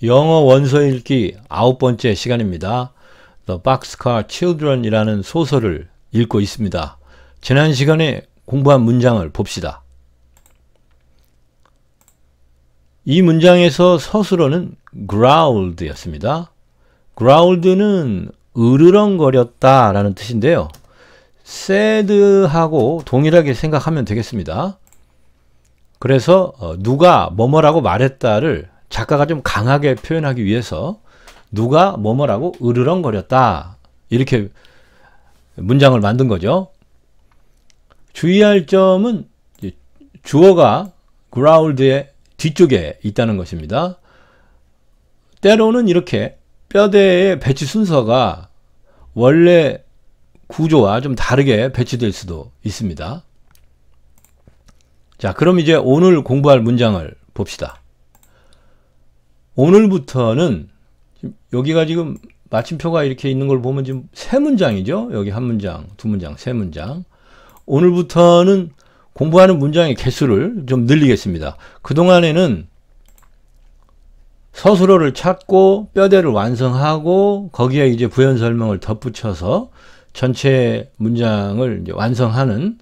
영어 원서 읽기 9번째 시간입니다. The Boxcar Children 이라는 소설을 읽고 있습니다. 지난 시간에 공부한 문장을 봅시다. 이 문장에서 서술어는 growled 였습니다. growled는 으르렁거렸다 라는 뜻인데요. said하고 동일하게 생각하면 되겠습니다. 그래서 누가 뭐뭐라고 말했다를 작가가 좀 강하게 표현하기 위해서 누가 뭐뭐라고 으르렁거렸다 이렇게 문장을 만든 거죠. 주의할 점은 주어가 growled의 뒤쪽에 있다는 것입니다. 때로는 이렇게 뼈대의 배치 순서가 원래 구조와 좀 다르게 배치될 수도 있습니다. 자, 그럼 이제 오늘 공부할 문장을 봅시다. 오늘부터는 여기가 지금 마침표가 이렇게 있는 걸 보면 지금 세 문장이죠. 여기 한 문장, 두 문장, 세 문장. 오늘부터는 공부하는 문장의 개수를 좀 늘리겠습니다. 그동안에는 서술어를 찾고 뼈대를 완성하고 거기에 이제 부연 설명을 덧붙여서 전체 문장을 이제 완성하는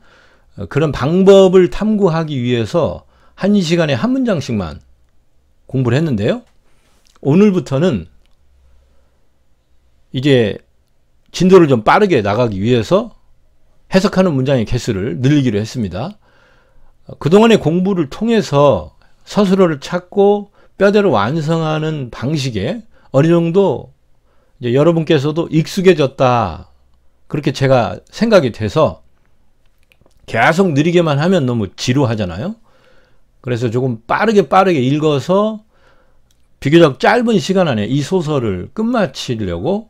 그런 방법을 탐구하기 위해서 한 시간에 한 문장씩만 공부를 했는데요. 오늘부터는 이제 진도를 좀 빠르게 나가기 위해서 해석하는 문장의 개수를 늘리기로 했습니다. 그동안의 공부를 통해서 서술어를 찾고 뼈대를 완성하는 방식에 어느 정도 이제 여러분께서도 익숙해졌다. 그렇게 제가 생각이 돼서 계속 느리게만 하면 너무 지루하잖아요. 그래서 조금 빠르게 읽어서 비교적 짧은 시간 안에 이 소설을 끝마치려고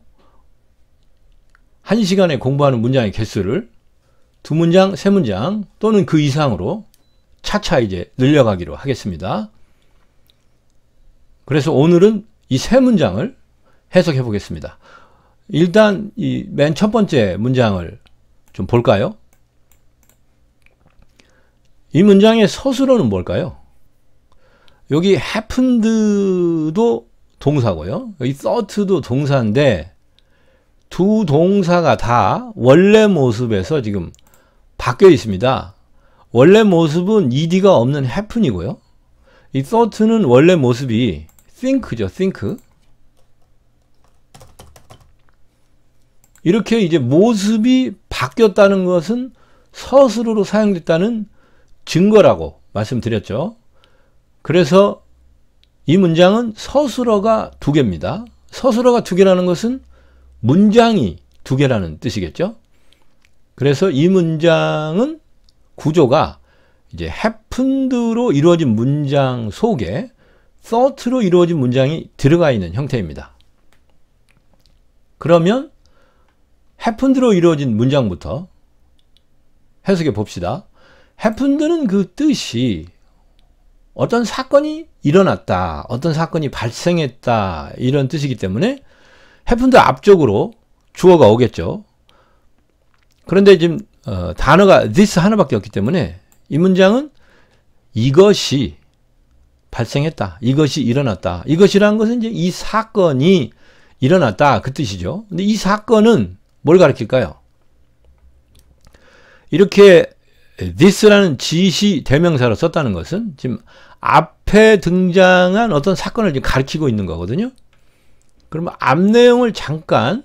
한 시간에 공부하는 문장의 개수를 두 문장, 세 문장 또는 그 이상으로 차차 이제 늘려가기로 하겠습니다. 그래서 오늘은 이 세 문장을 해석해 보겠습니다. 일단 이 맨 첫 번째 문장을 좀 볼까요? 이 문장의 서술어는 뭘까요? 여기 happened도 동사고요. 여기 thought도 동사인데 두 동사가 다 원래 모습에서 지금 바뀌어 있습니다. 원래 모습은 ed가 없는 happen이고요. 이 thought는 원래 모습이 think죠. think. 이렇게 이제 모습이 바뀌었다는 것은 서술어로 사용됐다는 증거라고 말씀드렸죠. 그래서 이 문장은 서술어가 두 개입니다. 서술어가 두 개라는 것은 문장이 두 개라는 뜻이겠죠. 그래서 이 문장은 구조가 이제 happened로 이루어진 문장 속에 thought로 이루어진 문장이 들어가 있는 형태입니다. 그러면 happened로 이루어진 문장부터 해석해 봅시다. happened는 그 뜻이 어떤 사건이 일어났다, 어떤 사건이 발생했다 이런 뜻이기 때문에 happened 앞쪽으로 주어가 오겠죠. 그런데 지금 단어가 this 하나밖에 없기 때문에 이 문장은 이것이 발생했다, 이것이 일어났다. 이것이라는 것은 이제 이 사건이 일어났다 그 뜻이죠. 근데 이 사건은 뭘 가리킬까요? 이렇게 this라는 지시 대명사로 썼다는 것은 지금 앞에 등장한 어떤 사건을 지금 가리키고 있는 거거든요. 그러면 앞 내용을 잠깐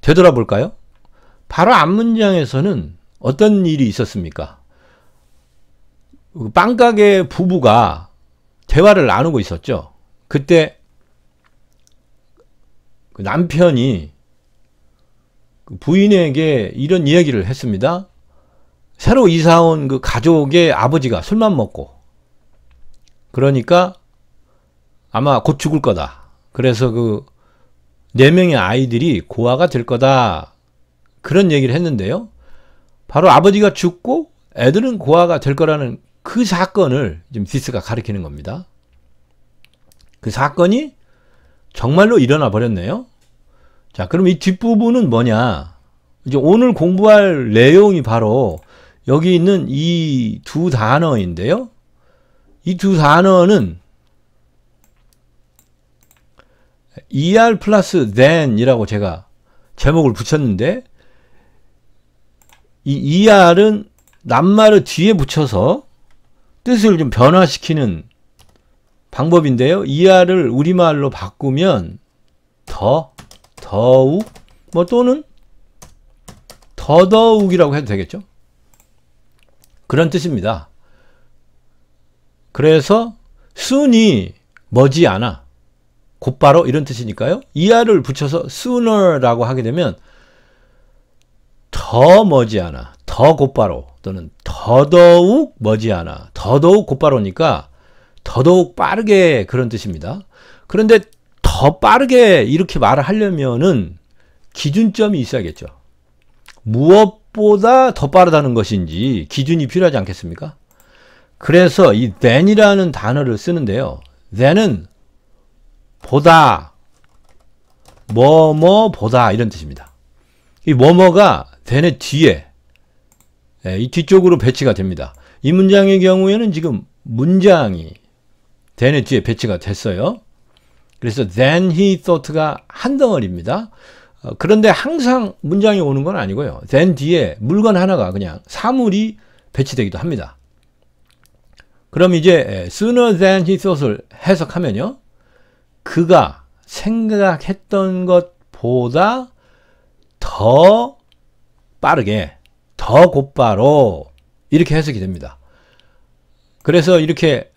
되돌아볼까요? 바로 앞 문장에서는 어떤 일이 있었습니까? 빵가게 부부가 대화를 나누고 있었죠. 그때 남편이 부인에게 이런 이야기를 했습니다. 새로 이사온 그 가족의 아버지가 술만 먹고 그러니까 아마 곧 죽을 거다. 그래서 그 4명의 아이들이 고아가 될 거다. 그런 얘기를 했는데요. 바로 아버지가 죽고 애들은 고아가 될 거라는 그 사건을 지금 this가 가리키는 겁니다. 그 사건이 정말로 일어나 버렸네요. 자, 그럼 이 뒷부분은 뭐냐? 이제 오늘 공부할 내용이 바로 여기 있는 이 두 단어인데요. 이 두 단어는 er 플러스 then 이라고 제가 제목을 붙였는데, 이 er은 낱말을 뒤에 붙여서 뜻을 좀 변화시키는 방법인데요. er를 우리말로 바꾸면 더, 더욱, 뭐 또는 더더욱이라고 해도 되겠죠. 그런 뜻입니다. 그래서 soon이 머지않아, 곧바로 이런 뜻이니까요. er를 붙여서 sooner라고 하게 되면 더 머지않아, 더 곧바로, 또는 더더욱 머지않아, 더더욱 곧바로니까 더더욱 빠르게, 그런 뜻입니다. 그런데 더 빠르게 이렇게 말을 하려면은 기준점이 있어야겠죠. 무엇보다 더 빠르다는 것인지 기준이 필요하지 않겠습니까? 그래서 이 than이라는 단어를 쓰는데요. than은 보다, 뭐뭐보다 이런 뜻입니다. 이 뭐뭐가 than의 뒤에, 이 뒤쪽으로 배치가 됩니다. 이 문장의 경우에는 지금 문장이 than의 뒤에 배치가 됐어요. 그래서 then he thought가 한 덩어리입니다. 그런데 항상 문장이 오는 건 아니고요. then 뒤에 물건 하나가 그냥 사물이 배치되기도 합니다. 그럼 이제 sooner than he thought을 해석하면요. 그가 생각했던 것보다 더 빠르게, 더 곧바로 이렇게 해석이 됩니다. 그래서 이렇게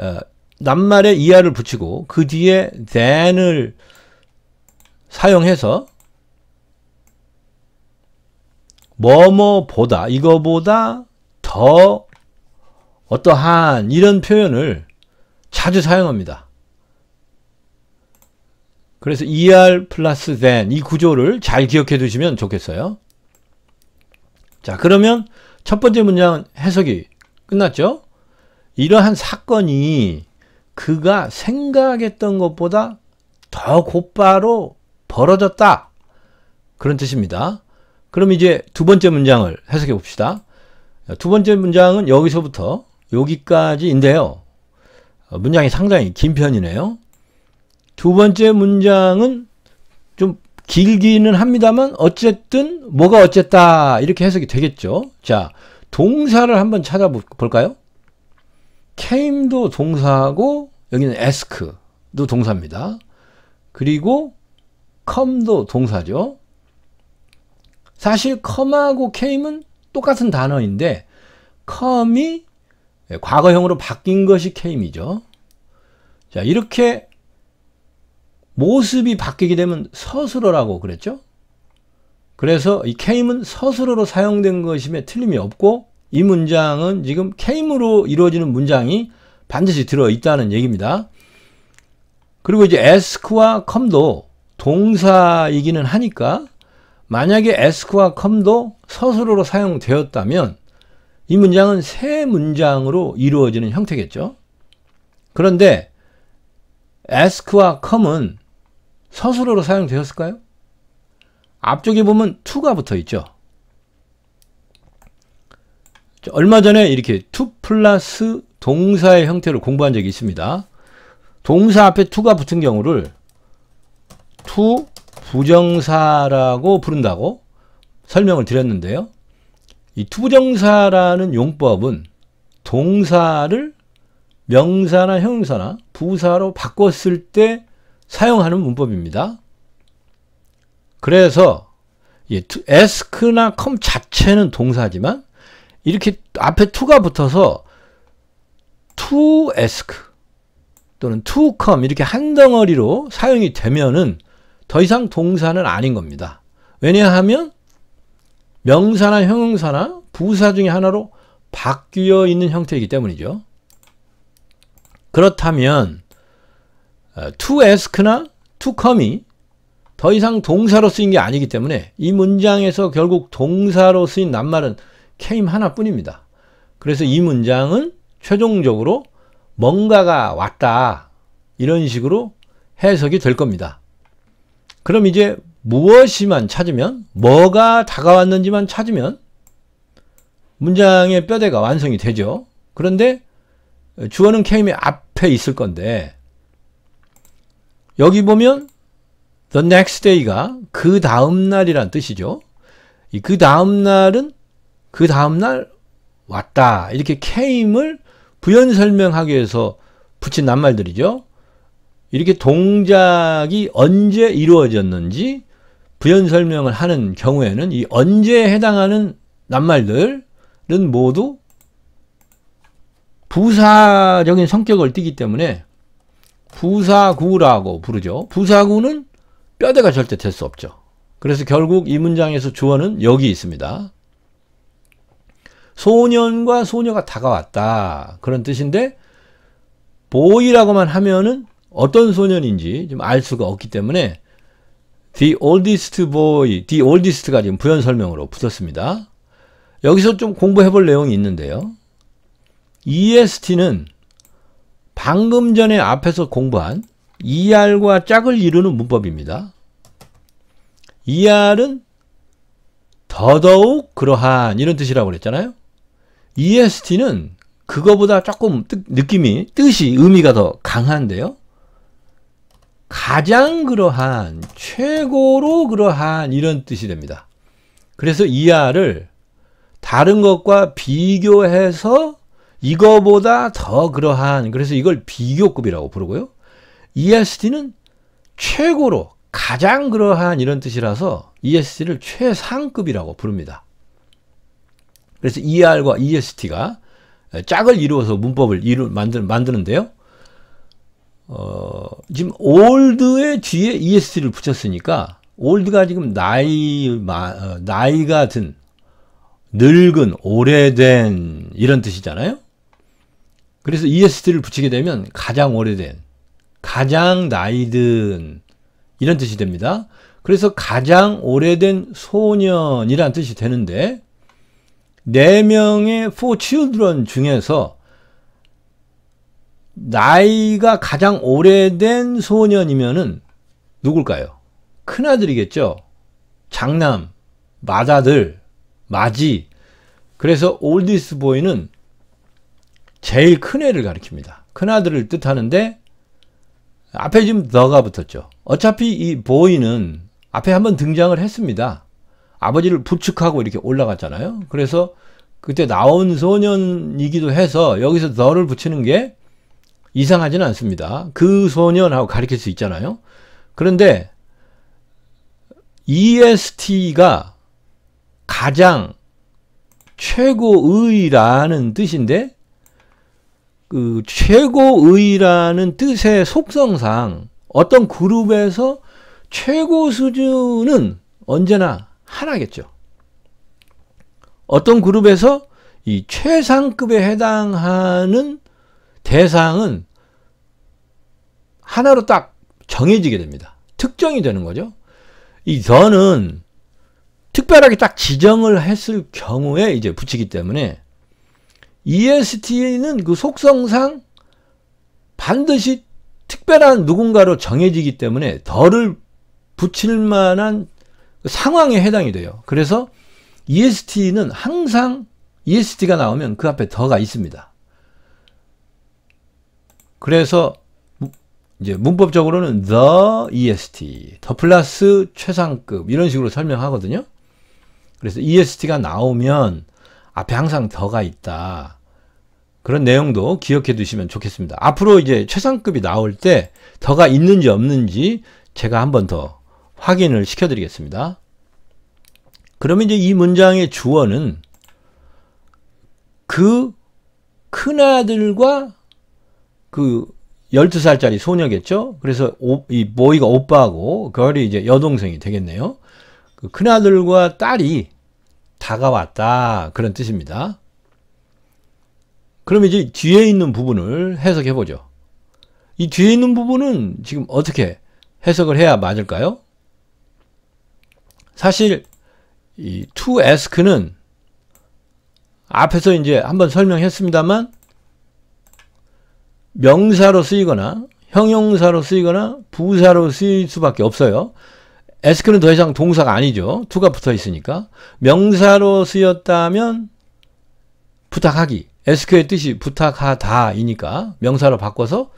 낱말에 er를 붙이고 그 뒤에 than을 사용해서 뭐뭐보다, 이거보다 더 어떠한 이런 표현을 자주 사용합니다. 그래서 er 플러스 than 이 구조를 잘 기억해 두시면 좋겠어요. 자, 그러면 첫 번째 문장은 해석이 끝났죠? 이러한 사건이 그가 생각했던 것보다 더 곧바로 벌어졌다, 그런 뜻입니다. 그럼 이제 두 번째 문장을 해석해 봅시다. 두 번째 문장은 여기서부터 여기까지인데요. 문장이 상당히 긴 편이네요. 두 번째 문장은 좀 길기는 합니다만 어쨌든 뭐가 어쨌다 이렇게 해석이 되겠죠. 자, 동사를 한번 찾아볼까요? came도 동사고 여기는 ask도 동사입니다. 그리고 come도 동사죠. 사실 come하고 came은 똑같은 단어인데 come이 과거형으로 바뀐 것이 came이죠. 자, 이렇게 모습이 바뀌게 되면 서술어라고 그랬죠. 그래서 이 came은 서술어로 사용된 것임에 틀림이 없고 이 문장은 지금 came으로 이루어지는 문장이 반드시 들어있다는 얘기입니다. 그리고 이제 ask와 come도 동사이기는 하니까 만약에 ask와 come도 서술어로 사용되었다면 이 문장은 세 문장으로 이루어지는 형태겠죠. 그런데 ask와 come은 서술어로 사용되었을까요? 앞쪽에 보면 to가 붙어 있죠. 얼마 전에 이렇게 to 플러스 동사의 형태를 공부한 적이 있습니다. 동사 앞에 to가 붙은 경우를 to 부정사라고 부른다고 설명을 드렸는데요. 이 to 부정사라는 용법은 동사를 명사나 형용사나 부사로 바꿨을 때 사용하는 문법입니다. 그래서 ask나 come 자체는 동사지만 이렇게 앞에 to가 붙어서 to ask 또는 to come 이렇게 한 덩어리로 사용이 되면은 더 이상 동사는 아닌 겁니다. 왜냐하면 명사나 형용사나 부사 중에 하나로 바뀌어 있는 형태이기 때문이죠. 그렇다면 to ask나 to come이 더 이상 동사로 쓰인 게 아니기 때문에 이 문장에서 결국 동사로 쓰인 낱말은 came 하나뿐입니다. 그래서 이 문장은 최종적으로 뭔가가 왔다 이런 식으로 해석이 될 겁니다. 그럼 이제 무엇이만 찾으면, 뭐가 다가왔는지만 찾으면 문장의 뼈대가 완성이 되죠. 그런데 주어는 came의 앞에 있을 건데 여기 보면 the next day가 그 다음날이란 뜻이죠. 이 그 다음날은 그 다음날 왔다. 이렇게 came을 부연 설명하기 위해서 붙인 낱말들이죠. 이렇게 동작이 언제 이루어졌는지 부연 설명을 하는 경우에는 이 언제에 해당하는 낱말들은 모두 부사적인 성격을 띠기 때문에 부사구라고 부르죠. 부사구는 뼈대가 절대 될 수 없죠. 그래서 결국 이 문장에서 주어는 여기 있습니다. 소년과 소녀가 다가왔다. 그런 뜻인데 boy라고만 하면은 어떤 소년인지 좀 알 수가 없기 때문에 the oldest boy, the oldest가 지금 부연 설명으로 붙었습니다. 여기서 좀 공부해 볼 내용이 있는데요. EST는 방금 전에 앞에서 공부한 ER과 짝을 이루는 문법입니다. ER은 더더욱 그러한 이런 뜻이라고 그랬잖아요. EST는 그거보다 조금 느낌이, 뜻이, 의미가 더 강한데요. 가장 그러한, 최고로 그러한 이런 뜻이 됩니다. 그래서 ER을 다른 것과 비교해서 이거보다 더 그러한, 그래서 이걸 비교급이라고 부르고요. EST는 최고로, 가장 그러한 이런 뜻이라서 EST를 최상급이라고 부릅니다. 그래서 ER과 EST가 짝을 이루어서 문법을 만드는데요. 지금 old의 뒤에 EST를 붙였으니까 old가 지금 나이가 든, 늙은, 오래된 이런 뜻이잖아요. 그래서 EST를 붙이게 되면 가장 오래된, 가장 나이든 이런 뜻이 됩니다. 그래서 가장 오래된 소년이란 뜻이 되는데 4명의 four children 중에서 나이가 가장 오래된 소년이면은 누굴까요? 큰아들이겠죠. 장남, 맏아들, 맏이. 그래서 oldest boy는 제일 큰 애를 가리킵니다. 큰아들을 뜻하는데 앞에 지금 the가 붙었죠. 어차피 이 boy는 앞에 한번 등장을 했습니다. 아버지를 부축하고 이렇게 올라갔잖아요. 그래서 그때 나온 소년이기도 해서 여기서 the를 붙이는 게 이상하지는 않습니다. 그 소년하고 가리킬 수 있잖아요. 그런데 EST가 가장 최고의라는 뜻인데 그 최고의라는 뜻의 속성상 어떤 그룹에서 최고 수준은 언제나 하나겠죠. 어떤 그룹에서 이 최상급에 해당하는 대상은 하나로 딱 정해지게 됩니다. 특정이 되는 거죠. 이 the는 특별하게 딱 지정을 했을 경우에 이제 붙이기 때문에 EST는 그 속성상 반드시 특별한 누군가로 정해지기 때문에 the를 붙일 만한 상황에 해당이 돼요. 그래서 EST는 항상 EST가 나오면 그 앞에 the가 있습니다. 그래서 이제 문법적으로는 the EST, the 플러스 최상급 이런 식으로 설명하거든요. 그래서 EST가 나오면 앞에 항상 the가 있다. 그런 내용도 기억해 두시면 좋겠습니다. 앞으로 이제 최상급이 나올 때 the가 있는지 없는지 제가 한 번 더 확인을 시켜 드리겠습니다. 그러면 이제 이 문장의 주어는 그 큰아들과 그 12살짜리 소녀겠죠? 그래서 이 보이가 오빠고 걸이 이제 여동생이 되겠네요. 그 큰아들과 딸이 다가왔다. 그런 뜻입니다. 그럼 이제 뒤에 있는 부분을 해석해 보죠. 이 뒤에 있는 부분은 지금 어떻게 해석을 해야 맞을까요? 사실 이 to ask는 앞에서 이제 한번 설명했습니다만 명사로 쓰이거나 형용사로 쓰이거나 부사로 쓰일 수밖에 없어요. ask는 더 이상 동사가 아니죠. to가 붙어 있으니까. 명사로 쓰였다면 부탁하기. ask의 뜻이 부탁하다이니까 명사로 바꿔서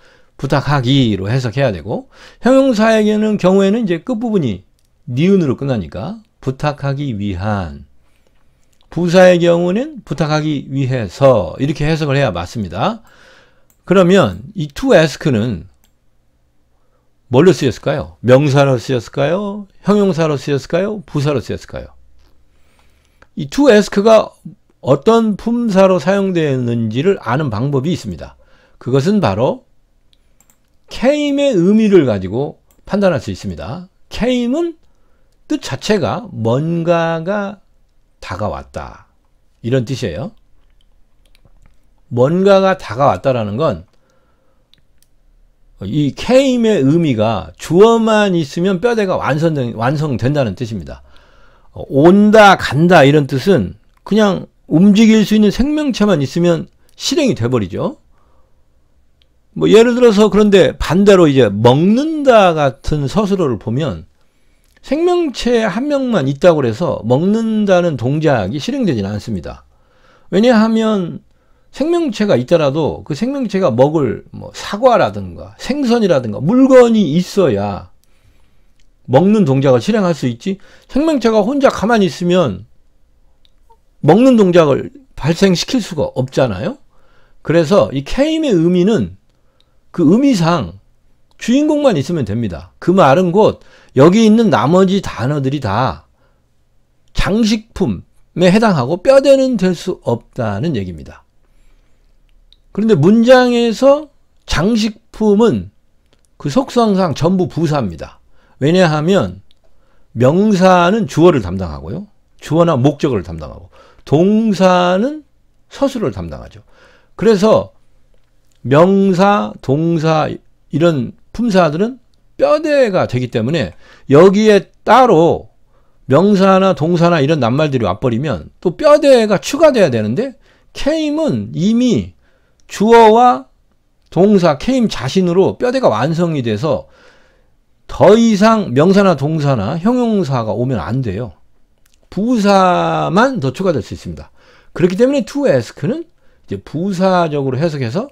부탁하기로 해석해야 되고, 형용사에게는 경우에는 이제 끝부분이 니은으로 끝나니까 부탁하기 위한, 부사의 경우는 부탁하기 위해서 이렇게 해석을 해야 맞습니다. 그러면 이 to ask는 뭘로 쓰였을까요? 명사로 쓰였을까요? 형용사로 쓰였을까요? 부사로 쓰였을까요? 이 to ask가 어떤 품사로 사용되었는지를 아는 방법이 있습니다. 그것은 바로 came의 의미를 가지고 판단할 수 있습니다. came은 뜻 자체가 뭔가가 다가왔다, 이런 뜻이에요. 뭔가가 다가왔다라는 건 이 came의 의미가 주어만 있으면 뼈대가 완성된다는 뜻입니다. 온다, 간다 이런 뜻은 그냥 움직일 수 있는 생명체만 있으면 실행이 돼버리죠. 뭐 예를 들어서, 그런데 반대로 이제 먹는다 같은 서술어를 보면 생명체 한 명만 있다고 해서 먹는다는 동작이 실행되지는 않습니다. 왜냐하면 생명체가 있더라도 그 생명체가 먹을 뭐 사과라든가 생선이라든가 물건이 있어야 먹는 동작을 실행할 수 있지, 생명체가 혼자 가만히 있으면 먹는 동작을 발생시킬 수가 없잖아요. 그래서 이 came의 의미는 그 의미상 주인공만 있으면 됩니다. 그 말은 곧 여기 있는 나머지 단어들이 다 장식품에 해당하고 뼈대는 될 수 없다는 얘기입니다. 그런데 문장에서 장식품은 그 속성상 전부 부사입니다. 왜냐하면 명사는 주어를 담당하고요, 주어나 목적어를 담당하고, 동사는 서술어를 담당하죠. 그래서 명사, 동사 이런 품사들은 뼈대가 되기 때문에 여기에 따로 명사나 동사나 이런 낱말들이 와버리면 또 뼈대가 추가돼야 되는데, came은 이미 주어와 동사, came 자신으로 뼈대가 완성이 돼서 더 이상 명사나 동사나 형용사가 오면 안 돼요. 부사만 더 추가될 수 있습니다. 그렇기 때문에 to ask는 이제 부사적으로 해석해서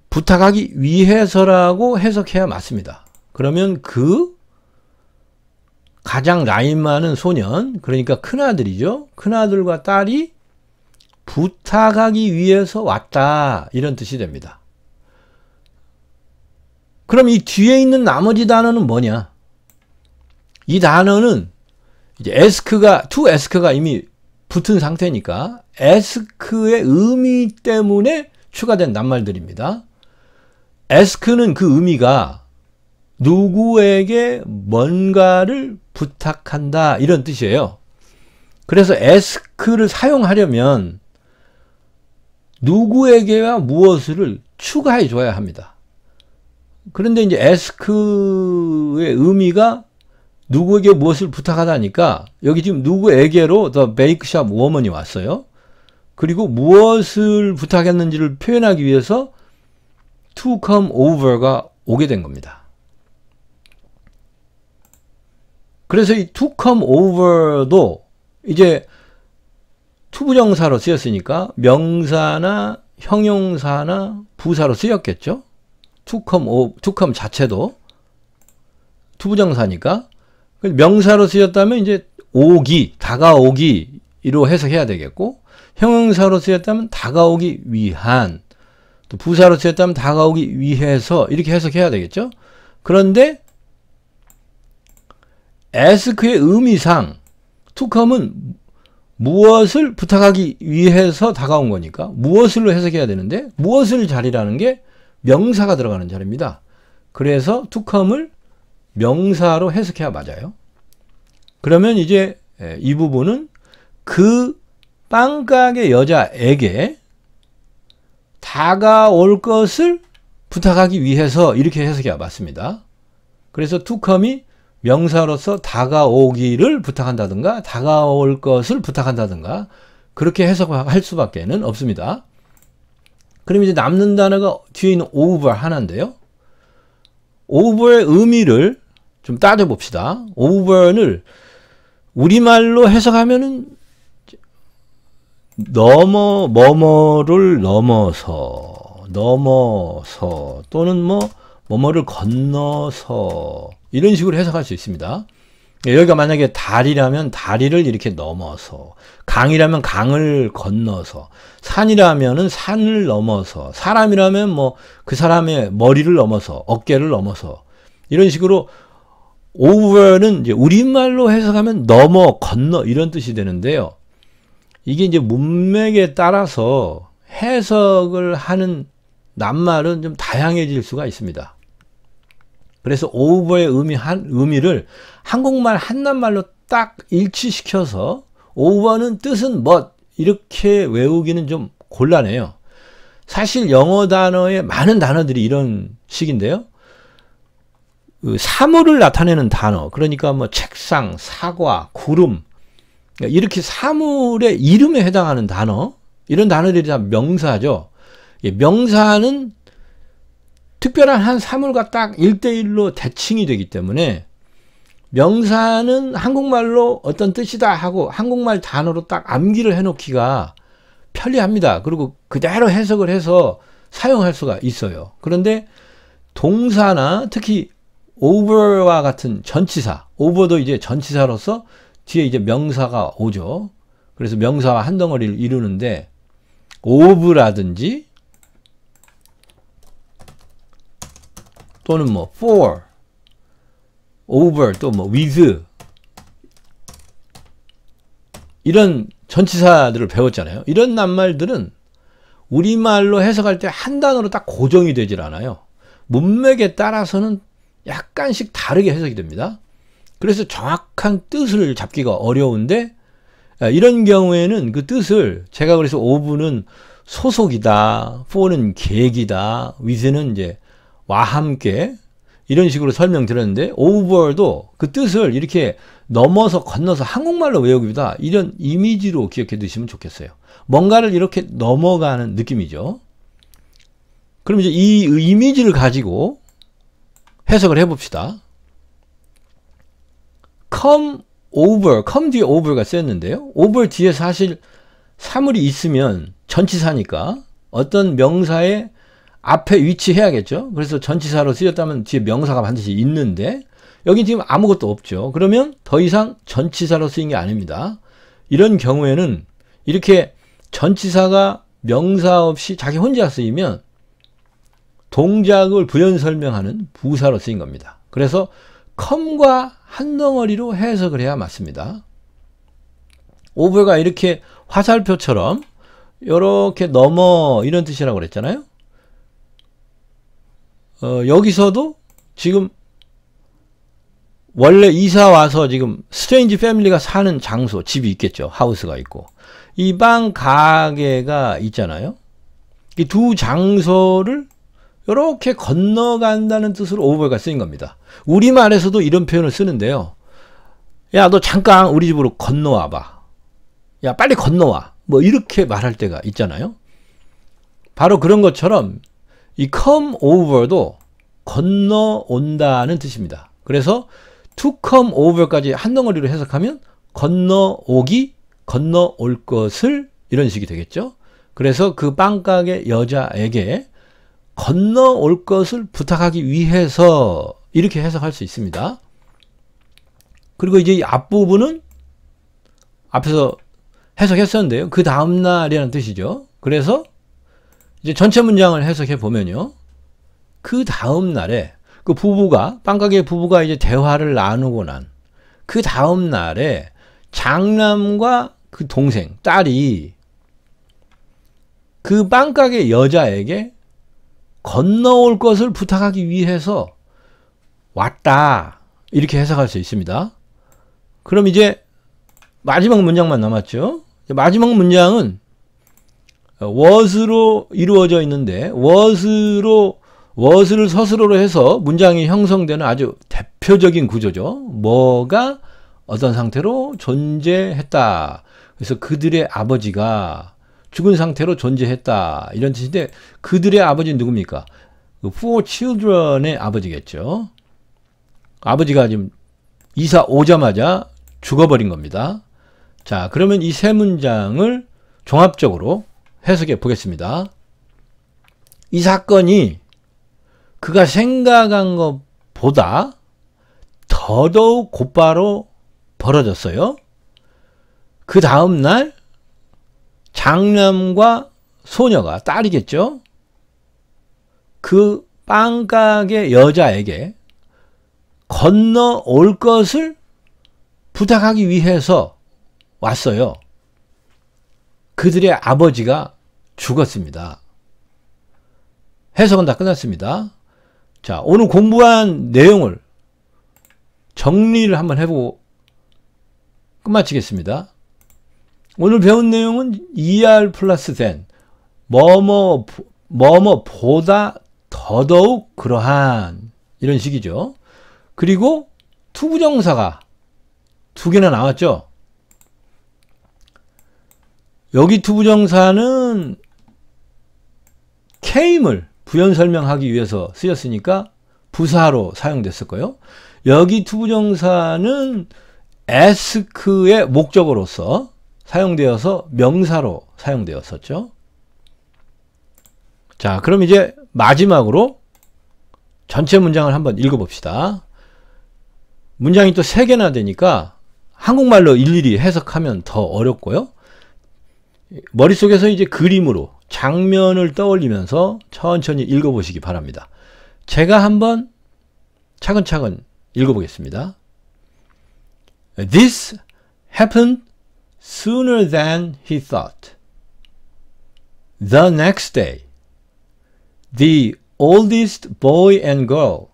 부탁하기 위해서라고 해석해야 맞습니다. 그러면 그 가장 나이 많은 소년, 그러니까 큰아들이죠. 큰아들과 딸이 부탁하기 위해서 왔다, 이런 뜻이 됩니다. 그럼 이 뒤에 있는 나머지 단어는 뭐냐? 이 단어는 이제 to ask가 이미 붙은 상태니까 ask의 의미 때문에 추가된 낱말들입니다. ask는 그 의미가 누구에게 뭔가를 부탁한다, 이런 뜻이에요. 그래서 ask를 사용하려면 누구에게와 무엇을 추가해 줘야 합니다. 그런데 이제 ask의 의미가 누구에게 무엇을 부탁하다니까 여기 지금 누구에게로 the bake shop woman이 왔어요. 그리고 무엇을 부탁했는지를 표현하기 위해서 to come over가 오게 된 겁니다. 그래서 이 to come over도 이제 투부정사로 쓰였으니까 명사나 형용사나 부사로 쓰였겠죠. to come 자체도 투부정사니까 명사로 쓰였다면 이제 오기, 다가오기로 해석해야 되겠고, 형용사로 쓰였다면 다가오기 위한, 또 부사로 쓰였다면 다가오기 위해서, 이렇게 해석해야 되겠죠. 그런데 ask의 의미상 to come은 무엇을 부탁하기 위해서 다가온 거니까 무엇을로 해석해야 되는데, 무엇을 자리라는 게 명사가 들어가는 자리입니다. 그래서 to come을 명사로 해석해야 맞아요. 그러면 이제 이 부분은 그 빵가게 여자에게 다가올 것을 부탁하기 위해서, 이렇게 해석해야 맞습니다. 그래서 to come이 명사로서 다가오기를 부탁한다든가 다가올 것을 부탁한다든가 그렇게 해석할 수밖에 없습니다. 그럼 이제 남는 단어가 뒤에 있는 over 하나인데요. over의 의미를 좀 따져봅시다. over를 우리말로 해석하면은 뭐뭐를 넘어서, 넘어서 또는 뭐뭐를 건너서 이런 식으로 해석할 수 있습니다. 여기가 만약에 다리라면 다리를 이렇게 넘어서, 강이라면 강을 건너서, 산이라면은 산을 넘어서, 사람이라면 뭐 그 사람의 머리를 넘어서, 어깨를 넘어서 이런 식으로 over는 이제 우리말로 해석하면 넘어, 건너 이런 뜻이 되는데요. 이게 이제 문맥에 따라서 해석을 하는 낱말은 좀 다양해질 수가 있습니다. 그래서 over의 의미를 한국말 한낱말로 딱 일치시켜서 over는 뜻은 뭐 이렇게 외우기는 좀 곤란해요. 사실 영어 단어에 많은 단어들이 이런 식인데요. 그 사물을 나타내는 단어, 그러니까 뭐 책상, 사과, 구름, 이렇게 사물의 이름에 해당하는 단어, 이런 단어들이 다 명사죠. 명사는 특별한 한 사물과 딱 1대1로 대칭이 되기 때문에 명사는 한국말로 어떤 뜻이다 하고 한국말 단어로 딱 암기를 해놓기가 편리합니다. 그리고 그대로 해석을 해서 사용할 수가 있어요. 그런데 동사나 특히 over와 같은 전치사, over도 이제 전치사로서 뒤에 이제 명사가 오죠. 그래서 명사와 한 덩어리를 이루는데 of라든지 또는 뭐 for, over, 또 뭐 with 이런 전치사들을 배웠잖아요. 이런 낱말들은 우리말로 해석할 때 한 단어로 딱 고정이 되질 않아요. 문맥에 따라서는 약간씩 다르게 해석이 됩니다. 그래서 정확한 뜻을 잡기가 어려운데 이런 경우에는 그 뜻을 제가 그래서 of는 소속이다, for는 계기다, with는 이제 와 함께 이런 식으로 설명드렸는데 over도 그 뜻을 이렇게 넘어서 건너서 한국말로 외우기보다 이런 이미지로 기억해 두시면 좋겠어요. 뭔가를 이렇게 넘어가는 느낌이죠. 그럼 이제 이 이미지를 가지고 해석을 해봅시다. come over, come 뒤에 over가 쓰였는데요. over 뒤에 사실 사물이 있으면 전치사니까 어떤 명사의 앞에 위치해야겠죠. 그래서 전치사로 쓰였다면 뒤에 명사가 반드시 있는데 여기 지금 아무것도 없죠. 그러면 더 이상 전치사로 쓰인 게 아닙니다. 이런 경우에는 이렇게 전치사가 명사 없이 자기 혼자 쓰이면 동작을 부연 설명하는 부사로 쓰인 겁니다. 그래서 come과 한 덩어리로 해석을 해야 맞습니다. over가 이렇게 화살표처럼 이렇게 넘어 이런 뜻이라고 그랬잖아요. 여기서도 지금 원래 이사 와서 지금 스트레인지 패밀리가 사는 장소, 집이 있겠죠. 하우스가 있고 이 방 가게가 있잖아요. 이 두 장소를 이렇게 건너간다는 뜻으로 over가 쓰인 겁니다. 우리말에서도 이런 표현을 쓰는데요. 야, 너 잠깐 우리 집으로 건너와 봐. 야, 빨리 건너와. 뭐 이렇게 말할 때가 있잖아요. 바로 그런 것처럼 이 come over도 건너온다는 뜻입니다. 그래서 to come over까지 한 덩어리로 해석하면 건너오기, 건너올 것을 이런 식이 되겠죠. 그래서 그 빵가게 여자에게 건너올 것을 부탁하기 위해서 이렇게 해석할 수 있습니다. 그리고 이제 이 앞부분은 앞에서 해석했었는데요. 그 다음날이라는 뜻이죠. 그래서 이제 전체 문장을 해석해 보면요. 그 다음날에 그 부부가, 빵가게 부부가 이제 대화를 나누고 난 그 다음날에 장남과 그 동생, 딸이 그 빵가게 여자에게 건너올 것을 부탁하기 위해서 왔다. 이렇게 해석할 수 있습니다. 그럼 이제 마지막 문장만 남았죠. 마지막 문장은 was로 이루어져 있는데 was를 서술어로 해서 문장이 형성되는 아주 대표적인 구조죠. 뭐가 어떤 상태로 존재했다. 그래서 그들의 아버지가 죽은 상태로 존재했다. 이런 뜻인데 그들의 아버지는 누굽니까? four children의 아버지겠죠. 아버지가 지금 이사 오자마자 죽어버린 겁니다. 자, 그러면 이 세 문장을 종합적으로 해석해 보겠습니다. 이 사건이 그가 생각한 것보다 더더욱 곧바로 벌어졌어요. 그 다음날 장남과 소녀가, 딸이겠죠? 그 빵가게 여자에게 건너올 것을 부탁하기 위해서 왔어요. 그들의 아버지가 죽었습니다. 해석은 다 끝났습니다. 자, 오늘 공부한 내용을 정리를 한번 해보고 끝마치겠습니다. 오늘 배운 내용은 ER 플러스 than, 뭐뭐보다 더더욱 그러한, 이런 식이죠. 그리고 투부정사가 두 개나 나왔죠. 여기 투부정사는 came을 부연 설명하기 위해서 쓰였으니까 부사로 사용됐을 거예요. 여기 투부정사는 ask의 목적어로서 사용되어서 명사로 사용되었었죠. 자, 그럼 이제 마지막으로 전체 문장을 한번 읽어봅시다. 문장이 또 3개나 되니까 한국말로 일일이 해석하면 더 어렵고요. 머릿속에서 이제 그림으로 장면을 떠올리면서 천천히 읽어보시기 바랍니다. 제가 한번 차근차근 읽어보겠습니다. This happened sooner than he thought. The next day, the oldest boy and girl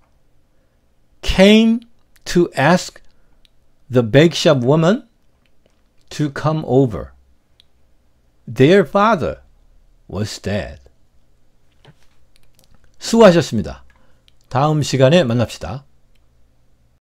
came to ask the bake shop woman to come over. Their father was dead. 수고하셨습니다. 다음 시간에 만납시다.